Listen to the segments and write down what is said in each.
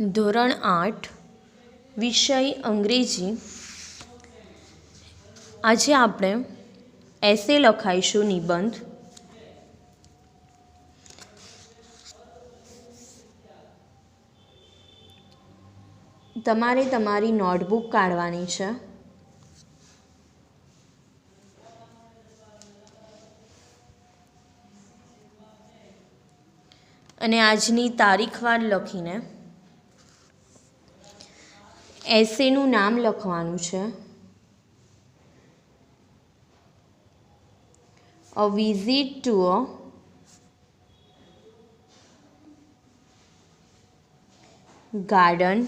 ધોરણ 8 વિષય અંગ્રેજી. આજે આપણે એસે લખાઈશું, નિબંધ. તમારે તમારી નોટબુક કાઢવાની છે અને આજની તારીખવાર લખીને એસેનું નામ લખવાનું છે. A visit to a garden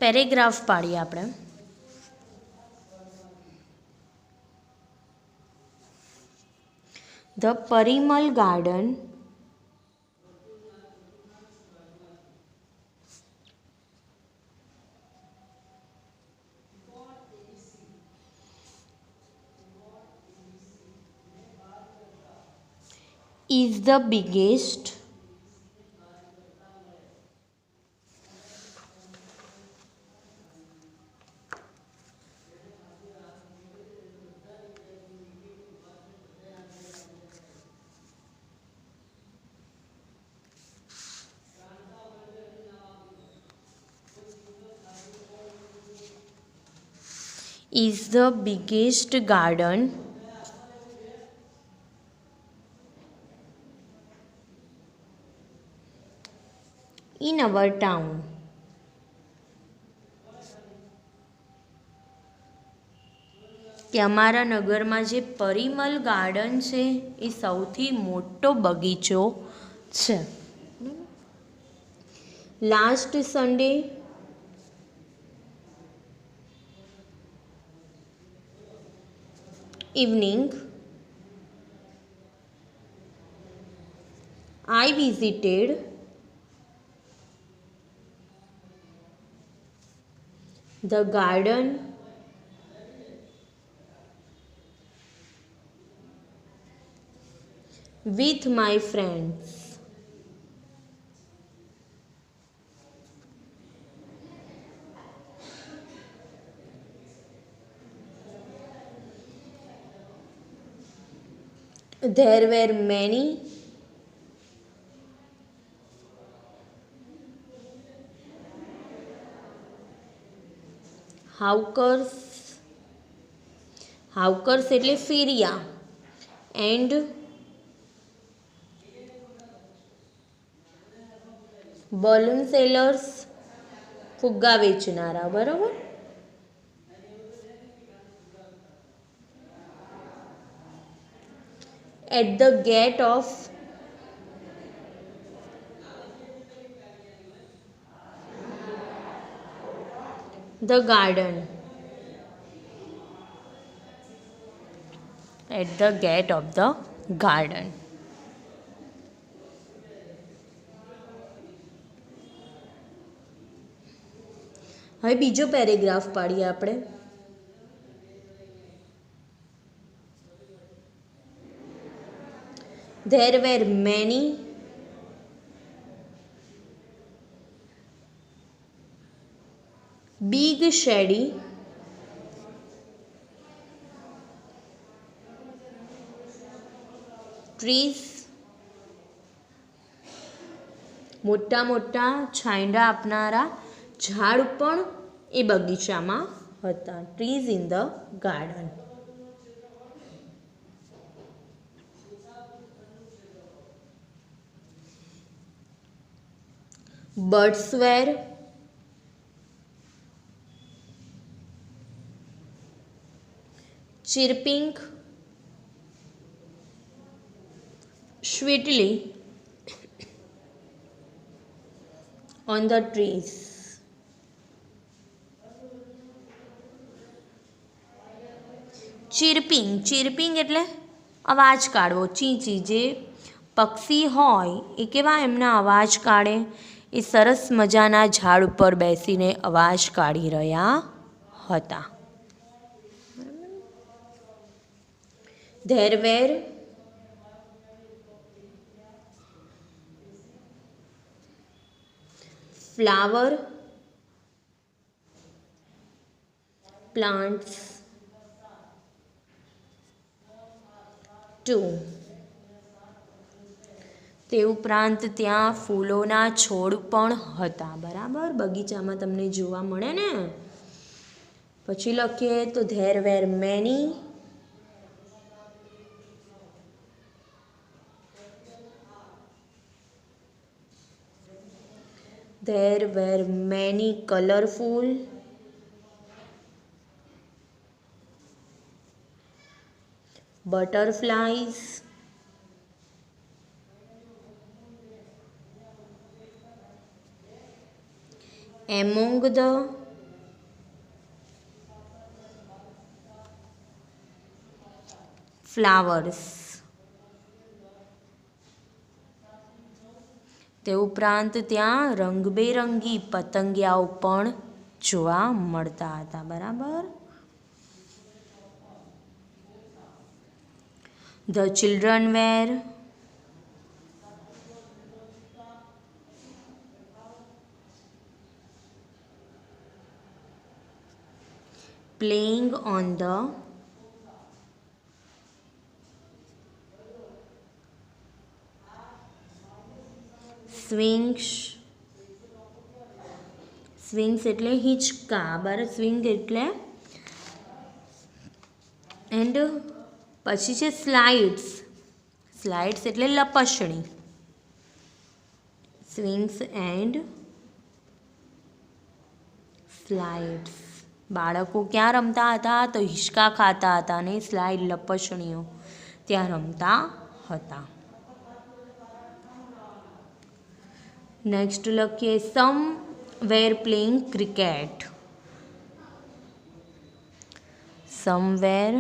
paragraph પાડીએ આપણે. The Parimal garden is the biggest garden in our town. કે અમારા નગરમાં જે પરિમલ ગાર્ડન છે એ સૌથી મોટો બગીચો છે. Last Sunday evening I visited the garden with my friends. There were many hawkers એટલે ફેરિયા, and balloon sellers ફુગ્ગા વેચનારા. બરાબર. at the gate of the garden. At the gate of the garden. હવે બીજો પેરેગ્રાફ પાડીએ આપણે. There were many big shady trees. મોટા મોટા છાંયડા આપનારા ઝાડ પણ એ બગીચામાં હતા. Trees in the garden. birds were chirping sweetly on the trees. ચીરપિંગ એટલે અવાજ કાઢવો. ચીંચી, જે પક્ષી હોય એ કેવા એમના અવાજ કાઢે એ સરસ મજાના ઝાડ ઉપર બેસીને અવાજ કાઢી રહ્યા હતા. There were flower plants too. તે ઉપરાંત ત્યાં ફૂલોના છોડ પણ હતા. બરાબર, બગીચામાં તમને જોવા મળે ને. પછી લખીએ તો there were many colorful butterflies among the flowers. તે ઉપરાંત ત્યાં રંગબેરંગી પતંગિયાઓ પણ જોવા મળતા હતા. બરાબર. The children were playing on the swings. Swings એટલે હિંચકા. બરાબર, સ્વિંગ એટલે એન્ડ પછી છે સ્લાઇડ્સ. સ્લાઇડ્સ એટલે લપસણી. Swings and slides. બાળકો ક્યાં રમતા હતા? તો હિંચકા ખાતા હતા અને સ્લાઇડ લપસણીઓ ત્યાં રમતા હતા. નેક્સ્ટ લખીએ some were playing cricket. Some were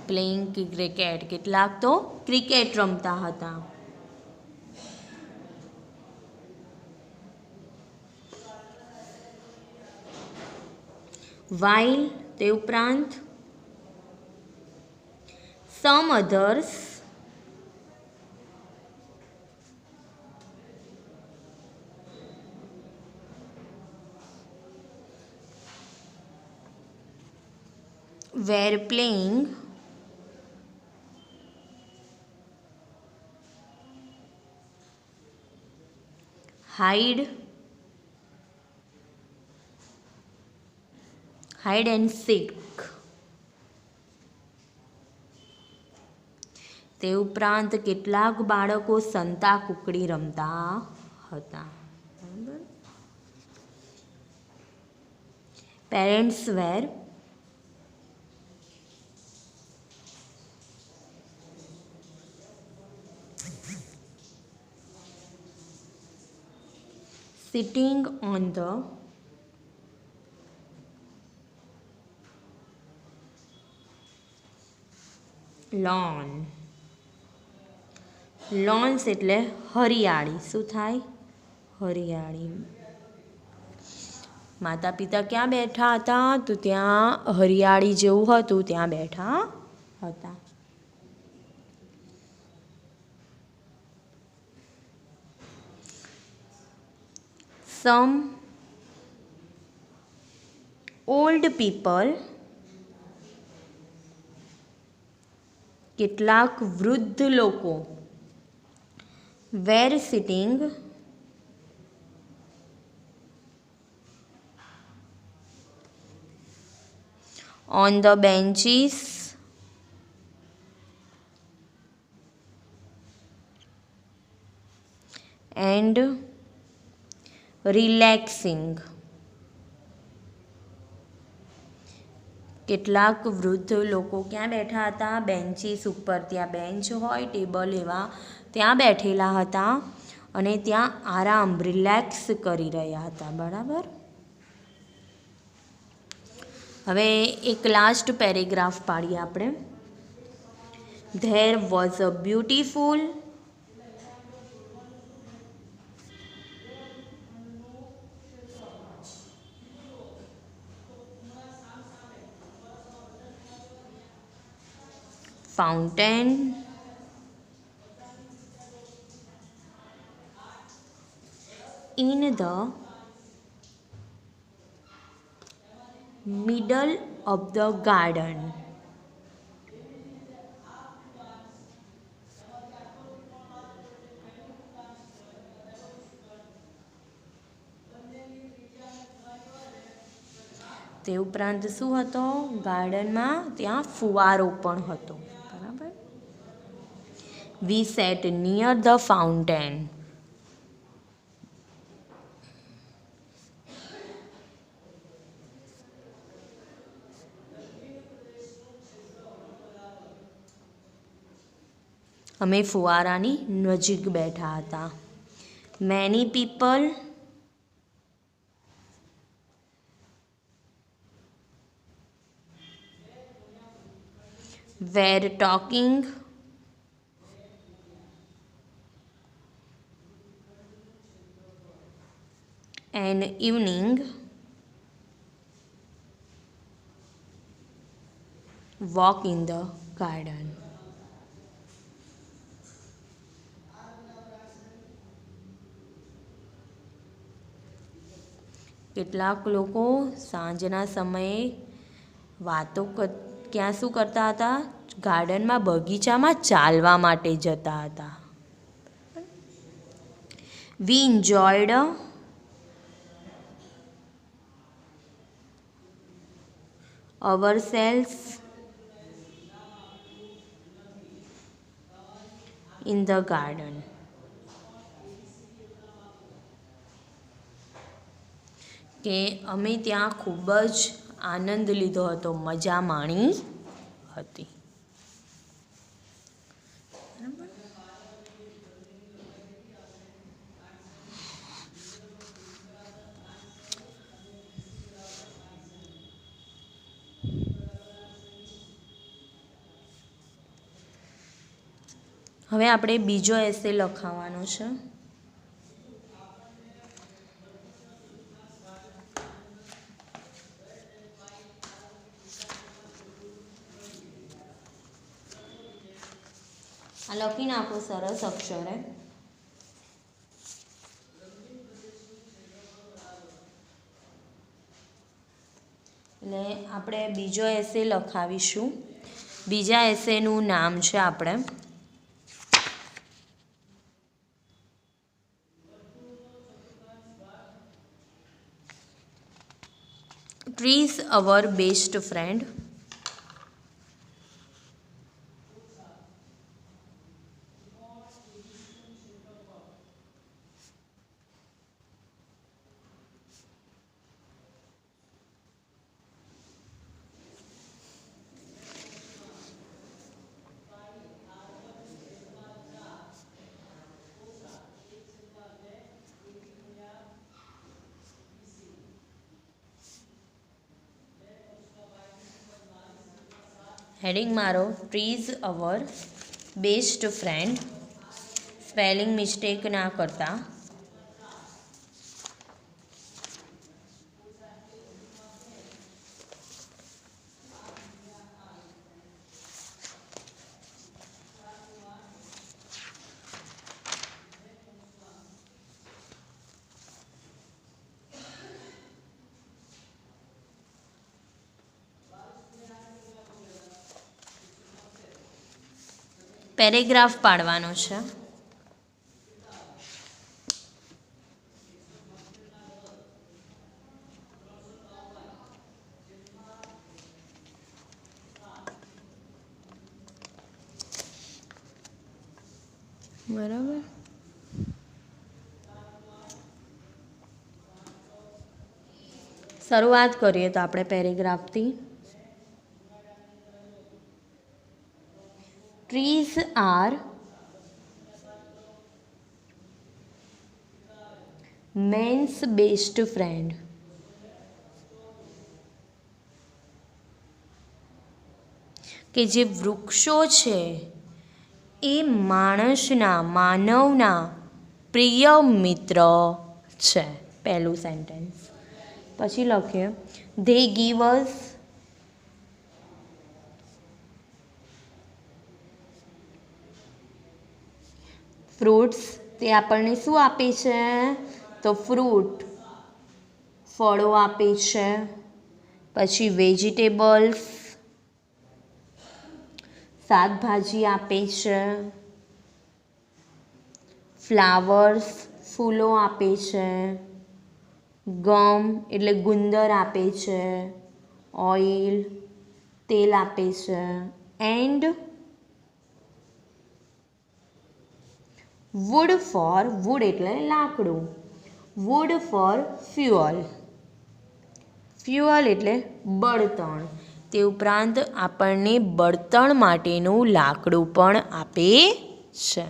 playing cricket. કેટલાક તો ક્રિકેટ રમતા હતા. while તે ઉપરાંત some others were playing hide and seek. તે ઉપરાંત કેટલાક બાળકો સંતા કુકડી રમતા હતા. બરાબર. Parents were sitting on the lawn. Lawns એટલે હરિયાળી. શું થાય? હરિયાળી. માતા પિતા ક્યાં બેઠા હતા? તો ત્યાં હરિયાળી જેવું હતું ત્યાં બેઠા હતા. Some old people કેટલાક વૃદ્ધ લોકો were sitting on the benches and relaxing. કેટલાક વૃદ્ધ લોકો ક્યાં બેઠા હતા? બેન્ચીસ ઉપર. ત્યાં બેન્ચ હોય, ટેબલ એવા ત્યાં બેઠેલા હતા અને ત્યાં આરામ રિલેક્સ કરી રહ્યા હતા. બરાબર. હવે એક લાસ્ટ પેરેગ્રાફ પાડીએ આપણે. There was a beautiful fountain in the middle of the garden. તે ઉપરાંત શું હતો? ગાર્ડનમાં ત્યાં ફુવારો પણ હતો. બરાબર. વી સેટ નિયર ધ ફાઉન્ટેન. અમે ફુવારાની નજીક બેઠા હતા. Many people were talking an evening walk in the garden. કેટલાક લોકો સાંજના સમયે વાતો ક્યાં શું કરતા હતા? ગાર્ડનમાં, બગીચામાં ચાલવા માટે જતા હતા. વી enjoyed ourselves in the garden. કે અમે ત્યાં ખૂબ જ આનંદ લીધો હતો, મજા માણી હતી. હવે આપણે બીજો એસે લખાવવાનો છે. આ લખી નાખો સરસ અક્ષરે. એટલે આપણે બીજો એસે લખાવીશું. બીજા એસેનું નામ છે આપણે trees our best friend. Heading મારો trees our best friend. Spelling mistake ના કરતા. પેરેગ્રાફ પાડવાનો છે. બરાબર. શરૂઆત કરીએ તો આપણે પેરેગ્રાફથી. Trees are man's best friend. કે જે વૃક્ષો છે એ માનવના પ્રિય મિત્ર છે. પહેલું સેન્ટેન્સ. પછી લખીએ ધે ગીવ અસ ફ્રૂટ્સ. તે આપણને શું આપે છે? તો ફ્રૂટ, ફળો આપે છે. પછી વેજીટેબલ્સ, શાકભાજી આપે છે. ફ્લાવર્સ, ફૂલો આપે છે. ગમ એટલે ગુંદર આપે છે. ઓઇલ, તેલ આપે છે. એન્ડ વુડ એટલે લાકડું. Wood four fuel. ફ્યુઅલ એટલે બળતણ. તે ઉપરાંત આપણને બળતણ માટેનું લાકડું પણ આપે છે.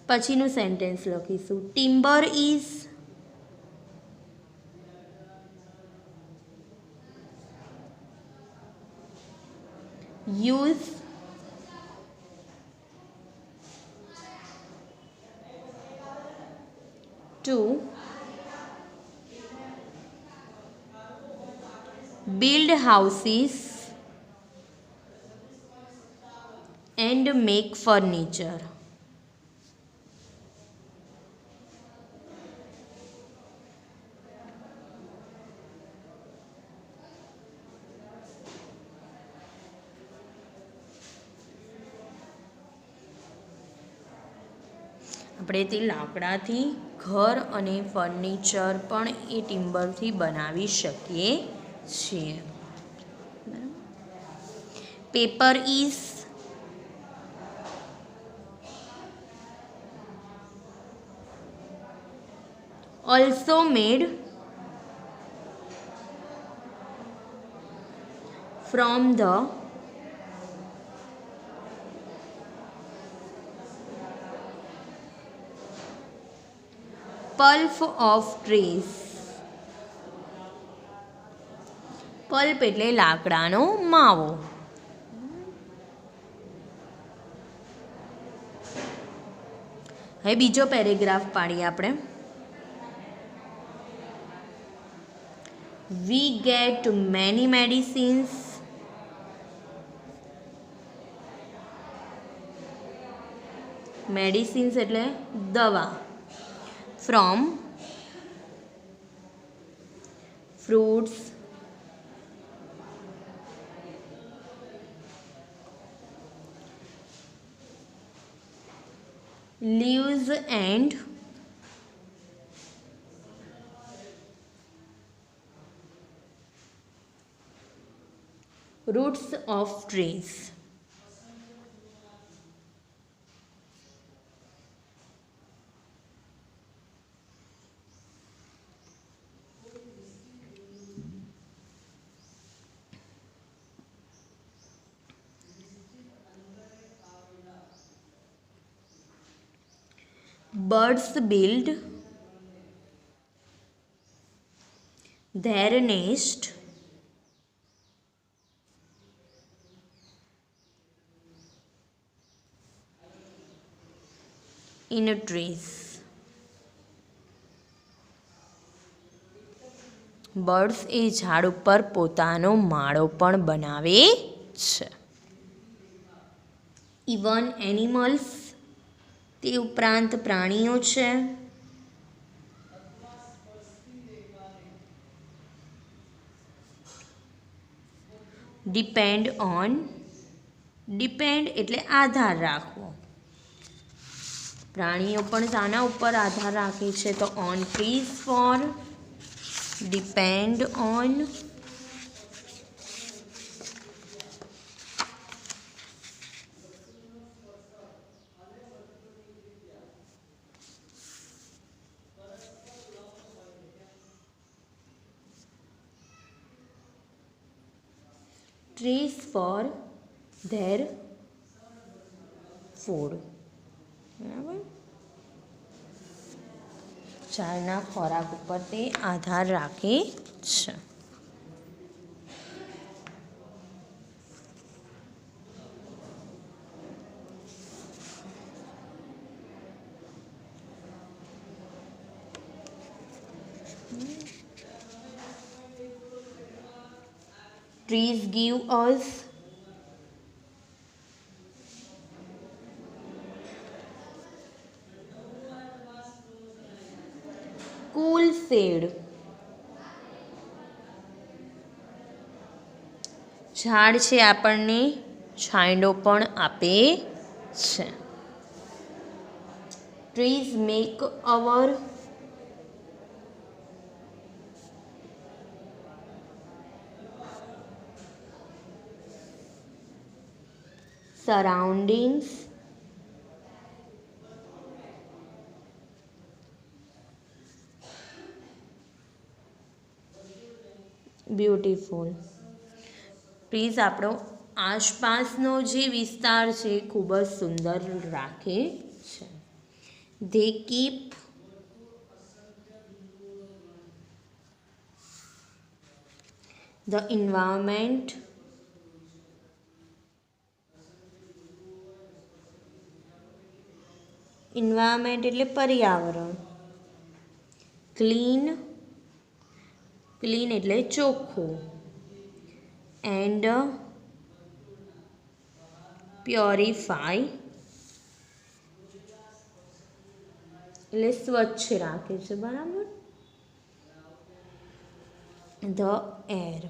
પછીનું સેન્ટેન્સ લખીશું timber is used to build houses and make furniture. આપણે તે લાકડાથી ઘર અને ફર્નિચર પણ એ ટિમ્બરથી બનાવી શકીએ છીએ. Paper is also made from the pulp of trees. Pulp એટલે લાકડાનો માવો. હવે બીજો પેરેગ્રાફ પાડીએ આપણે. We get many medicines એટલે દવા from fruits, leaves and roots of trees. Birds build their nest in trees. Birds એ ઝાડ ઉપર પોતાનો માળો પણ બનાવે છે. ઇવન એનિમલ્સ તે ઉપરાંત પ્રાણીઓ છે. ડિપેન્ડ એટલે આધાર રાખવો. પ્રાણીઓ પણ શાના ઉપર આધાર રાખે છે? તો on trees for depend on trees for their food. બરાબર, ઝાડના ખોરાક ઉપર તે આધાર રાખે છે. Trees give us cool shade. ઝાડ છે આપણને છાંયડો પણ આપે છે. Trees make our surroundings beautiful. Trees આપણો આસપાસનો જે વિસ્તાર છે એ ખૂબ જ સુંદર રાખે છે. They keep the environment એટલે પર્યાવરણ. ક્લીન એટલે ચોખ્ખું. એન્ડ પ્યોરિફાય એટલે સ્વચ્છ રાખે છે. બરાબર. ધ એર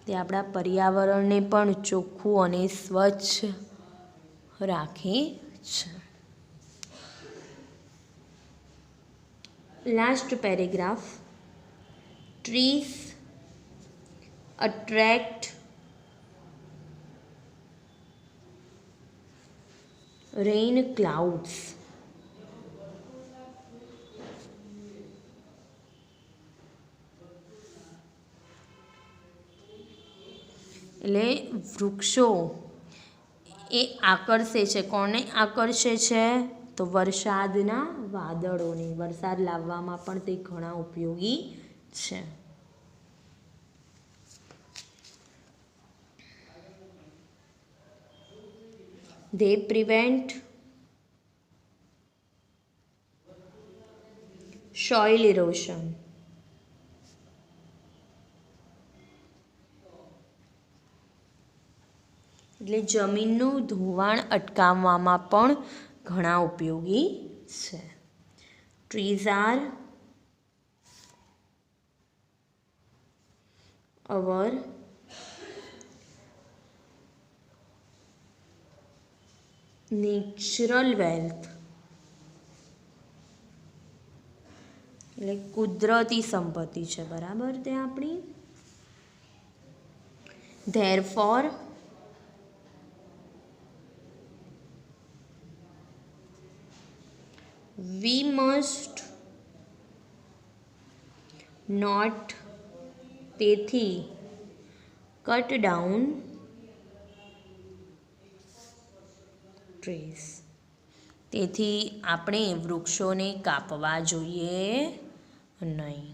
તે આપણા પર્યાવરણને પણ ચોખ્ખું અને સ્વચ્છ રાખે છે. Last paragraph. Trees attract rain clouds. એટલે વૃક્ષો એ આકર્ષે છે. કોને આકર્ષે છે? તો વરસાદના વાદળોને. વરસાદ લાવવામાં પણ તે ઘણા ઉપયોગી છે. They prevent soil erosion. એટલે જમીનનું ધોવાણ અટકાવવામાં પણ ઘણા ઉપયોગી છે. Trees are our natural wealth એટલે કુદરતી સંપત્તિ છે. બરાબર, તે આપણી. ધેરફોર we must not તેથી cut down trees. તેથી આપણે વૃક્ષોને કાપવા જોઈએ નહીં.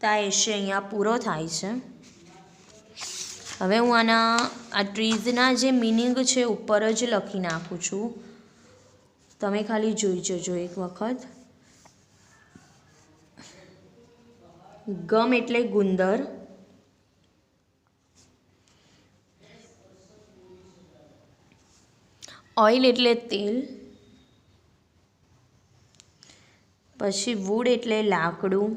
તો આ એશે અહીંયા પૂરો થાય છે. હવે હું આ ટ્રીઝના જે મિનિંગ છે ઉપર જ લખી નાખું છું. તમે ખાલી જોઈ જજો એક વખત. ગમ એટલે ગુંદર. ઓઇલ એટલે તેલ. પછી વુડ એટલે લાકડું.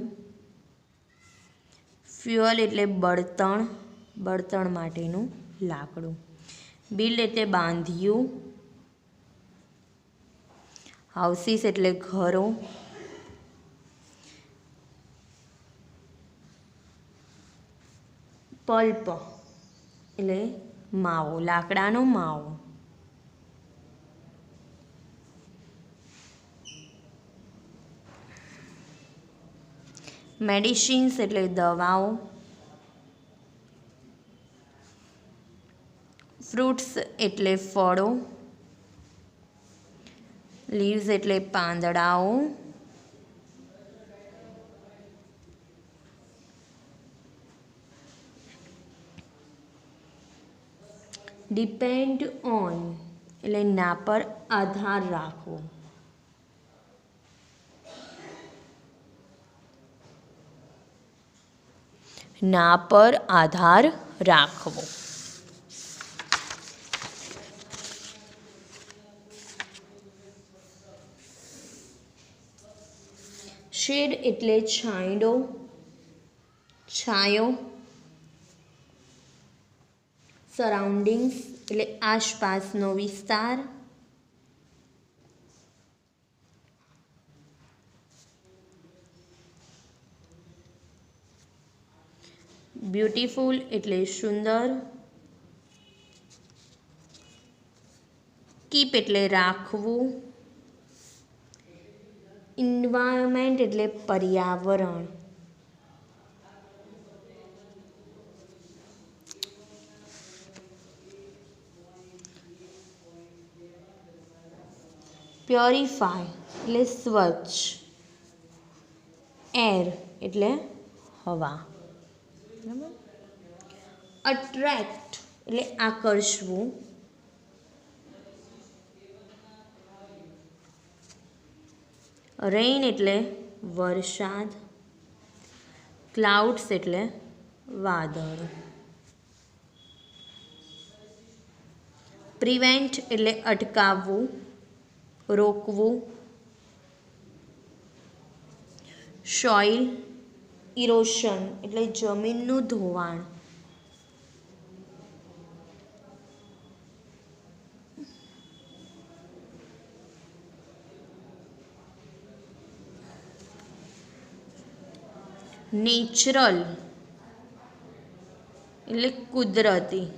ફ્યુઅલ એટલે બળતણ માટેનું લાકડું. બિલ્ડ એટલે બાંધ્યું. હાઉસીસ એટલે ઘરો. પલ્પ એટલે માવો, લાકડાનો માવો. મેડિસિન્સ એટલે દવાઓ, ફ્રૂટ્સ એટલે ફળો, લીવ્સ એટલે પાંદડાઓ, ડિપેન્ડ ઓન એટલે ના પર આધાર રાખવો, ના પર આધાર રાખવો. શેડ એટલે છાંયડો, છાંયો, સરાઉન્ડિંગ્સ એટલે આસપાસનો વિસ્તાર, બ્યુટીફુલ એટલે સુંદર, કીપ એટલે રાખવું, એન્વાયરમેન્ટ એટલે પર્યાવરણ, પ્યોરિફાય એટલે સ્વચ્છ, એર એટલે હવા, અટ્રેક્ટ એટલે આકર્ષવું, રેઇન એટલે વરસાદ, ક્લાઉડ્સ એટલે વાદળ, પ્રિવેન્ટ એટલે અટકાવવું, રોકવું, સોઇલ ઇરોશન એટલે જમીનનું ધોવાણ, નેચરલ એટલે કુદરતી,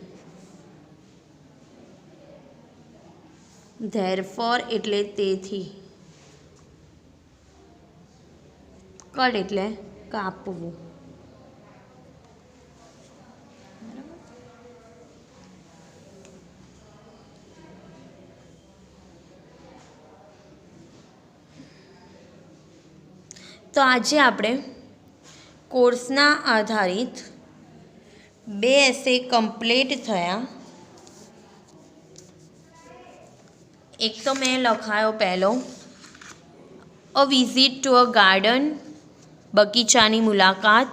ધેરફોર એટલે તેથી, કટ એટલે કાપવું. તો આજે આપણે કોર્સના આધારિત 2 એસે કમ્પ્લીટ થયા. એક તો મેં લખાયો પહેલો, a visit to a garden, બગીચાની મુલાકાત,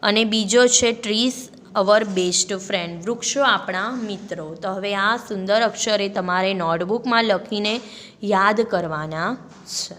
અને બીજો છે ટ્રીઝ અવર બેસ્ટ ફ્રેન્ડ, વૃક્ષો આપણા મિત્રો. તો હવે આ સુંદર અક્ષરે તમારે નોટબુકમાં લખીને યાદ કરવાના છે.